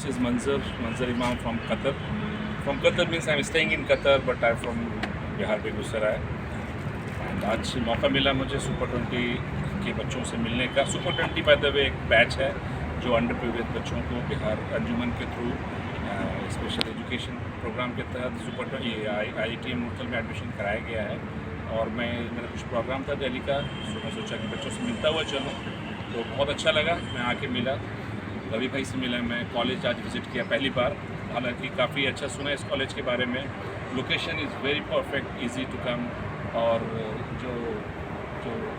is Manzam Imam from Qatar. From Qatar means I'm staying in Qatar, but I'm from Bihar Begusaray. And आज मौका मिला मुझे super 20 के बच्चों से मिलने का. सुपर 20 बाय द वे एक बैच है जो underprivileged बच्चों को बिहार अंजुमन के थ्रू स्पेशल एजुकेशन प्रोग्राम के तहत सुपर IITM-Sonepat में एडमिशन कराया गया है. और मेरा कुछ प्रोग्राम था दिल्ली का, तो मैं सोचा कि बच्चों से मिलता हुआ चलूँ, तो बहुत अच्छा लगा. मैं आके मिला, रवि भाई से मिला. मैं कॉलेज आज विज़िट किया पहली बार, हालांकि काफ़ी अच्छा सुना इस कॉलेज के बारे में. Location is very perfect, easy to come. और जो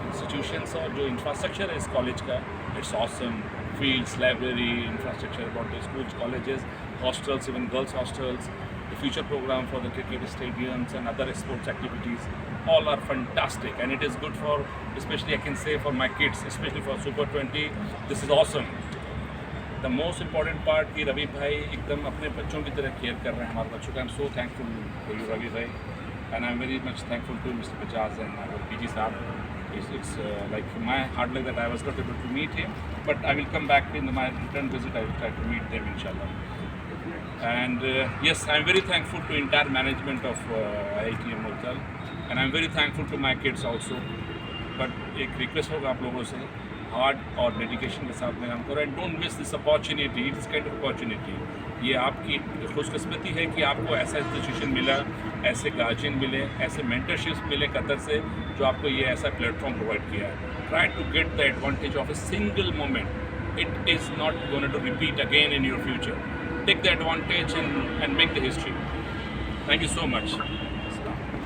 इंस्टीट्यूशंस और जो इंफ्रास्ट्रक्चर है इस कॉलेज का, it's awesome. Fields, library, infrastructure about the schools, colleges, hostels, even girls hostels, the future program for the cricket stadiums and other sports activities, all are fantastic, and it is good for, especially I can say for my kids, especially for Super 20, this is awesome. The most important part कि रवि भाई एकदम अपने बच्चों की तरह care कर रहे हैं हमारे बच्चों का. I'm so thankful for you, Ravi bhai, and I'm very much thankful to Mr. Bajaj and our PG Saab. It's like my hard luck that I was not able to meet him, but I will come back in my return visit. I will try to meet them inshallah. And yes, I'm very thankful to entire management of IITM Hotel, and I'm very thankful to my kids also. But एक request होगा आप लोगों से, hard और dedication के साथ में काम करो, and don't miss this opportunity. It is kind of opportunity. ये आपकी खुशकिस्मती है कि आपको ऐसा इंस्टीट्यूशन मिला, ऐसे गार्जियन मिले, ऐसे मेंटरशिप्स मिले कतर से, जो आपको ये ऐसा प्लेटफॉर्म प्रोवाइड किया है. Try to get the advantage of a single moment. It is not going to repeat again in your future. Take the advantage and make the history. Thank you so much.